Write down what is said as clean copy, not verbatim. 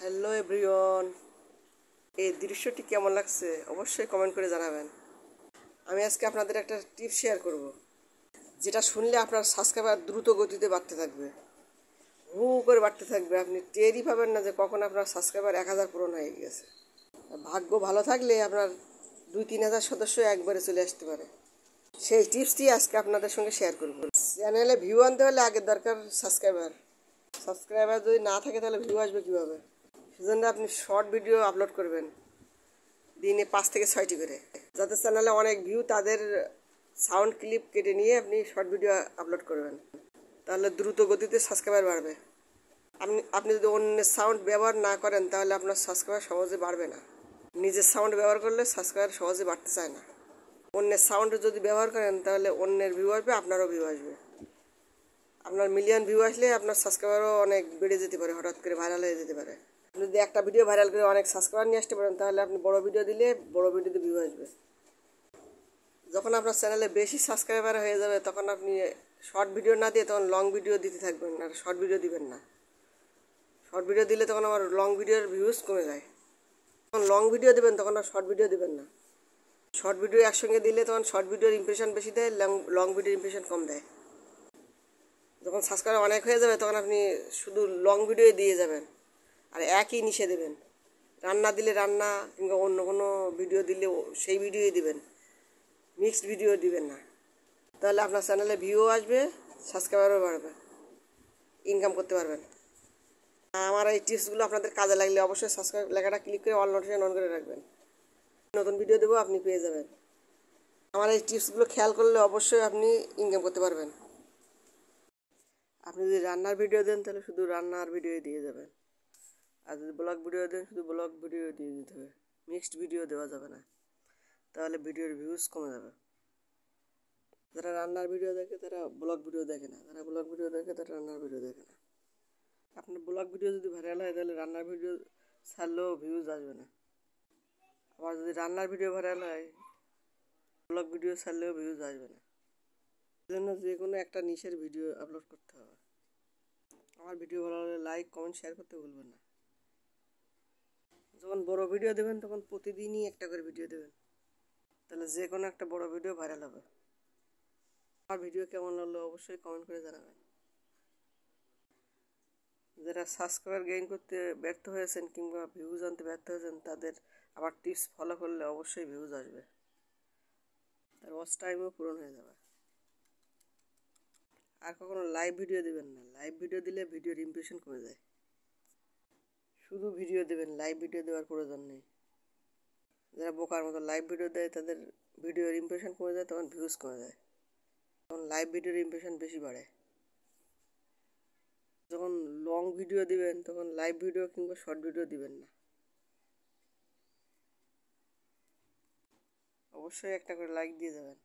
Hello everyone, এই দৃশ্যটি কেমন লাগছে অবশ্যই কমেন্ট করে জানাবেন। আমি আজকে আপনাদের একটা টিপস শেয়ার করব, যেটা শুনলে আপনার সাবস্ক্রাইবার দ্রুত গতিতে বাড়তে থাকবে, হু করে বাড়তে থাকবে। আপনি টেরই পাবেন না যে কখন আপনার সাবস্ক্রাইবার 1000 পূরণ হয়ে গেছে। ভাগ্য ভালো থাকলে আপনার 2-3000 সদস্য একবারে চলে আসতে পারে। সেই টিপসটি আজকে আপনাদের সঙ্গে শেয়ার করব। চ্যানেলে ভিউ আনতে হলে আগে দরকার সাবস্ক্রাইবার। সাবস্ক্রাইবার যদি না থাকে তাহলে ভিউ আসবে কীভাবে? সেজন্য আপনি শর্ট ভিডিও আপলোড করবেন, দিনে 5 থেকে 6টি করে। যাদের চ্যানেলে অনেক ভিউ তাদের সাউন্ড ক্লিপ কেটে নিয়ে আপনি শর্ট ভিডিও আপলোড করবেন, তাহলে দ্রুত গতিতে সাবস্ক্রাইবার বাড়বে। আপনি যদি অন্যের সাউন্ড ব্যবহার না করেন তাহলে আপনার সাবস্ক্রাইবার সহজে বাড়বে না। নিজের সাউন্ড ব্যবহার করলে সাবস্ক্রাইবার সহজে বাড়তে চায় না। অন্যের সাউন্ড যদি ব্যবহার করেন তাহলে অন্যের ভিউ আসবে, আপনারও ভিউ আসবে। আপনার মিলিয়ন ভিউ আসলে আপনার সাবস্ক্রাইবারও অনেক বেড়ে যেতে পারে, হঠাৎ করে ভাইরাল হয়ে যেতে পারে। যদি একটা ভিডিও ভাইরাল করে অনেক সাবস্ক্রাইবার নিয়ে আসতে পারেন তাহলে আপনি বড় ভিডিও দিলে বড় ভিডিওতে ভিউ আসবে। যখন আপনার চ্যানেলে বেশি সাবস্ক্রাইবার হয়ে যাবে তখন আপনি শর্ট ভিডিও না দিয়ে তখন লং ভিডিও দিতে থাকবেন, আর শর্ট ভিডিও দিবেন না। শর্ট ভিডিও দিলে তখন আমার লং ভিডিওর ভিউজ কমে যায়। যখন লং ভিডিও দেবেন তখন আর শর্ট ভিডিও দেবেন না। শর্ট ভিডিও একসঙ্গে দিলে তখন শর্ট ভিডিওর ইমপ্রেশন বেশি দেয়, লং ভিডিওর ইমপ্রেশন কম দেয়। যখন সাবস্ক্রাইবার অনেক হয়ে যাবে তখন আপনি শুধু লং ভিডিও দিয়ে যাবেন, আর একই নিশে দেবেন। রান্না দিলে রান্না, কিংবা অন্য কোনো ভিডিও দিলে সেই ভিডিওই দিবেন, মিক্সড ভিডিও দিবেন না। তাহলে আপনার চ্যানেলে ভিউও আসবে, সাবস্ক্রাইবারও বাড়বে, ইনকাম করতে পারবেন। আমার এই টিপসগুলো আপনাদের কাজে লাগলে অবশ্যই সাবস্ক্রাইব লেখাটা ক্লিক করে অল নোটিফিকেশন অন করে রাখবেন। নতুন ভিডিও দেবো আপনি পেয়ে যাবেন। আমার এই টিপসগুলো খেয়াল করলে অবশ্যই আপনি ইনকাম করতে পারবেন। আপনি যদি রান্নার ভিডিও দেন তাহলে শুধু রান্নার ভিডিও দিয়ে যাবেন, আর যদি ব্লগ ভিডিও দেন শুধু ব্লগ ভিডিও দিয়ে দিতে হবে, মিক্সড ভিডিও দেওয়া যাবে না, তাহলে ভিডিওর ভিউজ কমে যাবে। যারা রান্নার ভিডিও দেখে তারা ব্লগ ভিডিও দেখে না, যারা ব্লগ ভিডিও দেখে তারা রান্নার ভিডিও দেখে না। আপনার ব্লগ ভিডিও যদি ভাইরাল হয় তাহলে রান্নার ভিডিও ছাড়লেও ভিউজ আসবে না। আবার যদি রান্নার ভিডিও ভাইরাল হয় ব্লগ ভিডিও ছাড়লেও ভিউজ আসবে না। সেজন্য যে কোনো একটা নিশের ভিডিও আপলোড করতে হবে। আমার ভিডিও ভালো লাগলে লাইক কমেন্ট শেয়ার করতে ভুলবেন না। যখন বড় ভিডিও দেবেন তখন প্রতিদিনই একটা করে ভিডিও দেবেন, তাহলে যে কোনো একটা বড় ভিডিও ভাইরাল হবে। আমার ভিডিও কেমন লাগলো অবশ্যই কমেন্ট করে জানাবেন। যারা সাবস্ক্রাইবার গেইন করতে ব্যর্থ হয়েছেন কিংবা ভিউজ আনতে ব্যর্থ হয়েছেন তাদের আবার টিপস ফলো করলে অবশ্যই ভিউজ আসবে, তার ওয়াচ টাইমও পূরণ হয়ে যাবে। আর কখনো লাইভ ভিডিও দেবেন না, লাইভ ভিডিও দিলে ভিডিওর ইমপ্রেশন কমে যায়। শুধু ভিডিও দেবেন, লাইভ ভিডিও দেওয়ার প্রয়োজন নেই। যারা বোকার মতো লাইভ ভিডিও দেয় তাদের ভিডিওর ইমপ্রেশন কমে যায়, তখন ভিউজ কমে যায়। তখন লাইভ ভিডিওর ইমপ্রেশন বেশি বাড়ে। যখন লং ভিডিও দিবেন তখন লাইভ ভিডিও কিংবা শর্ট ভিডিও দিবেন না। অবশ্যই একটা করে লাইক দিয়ে যাবেন।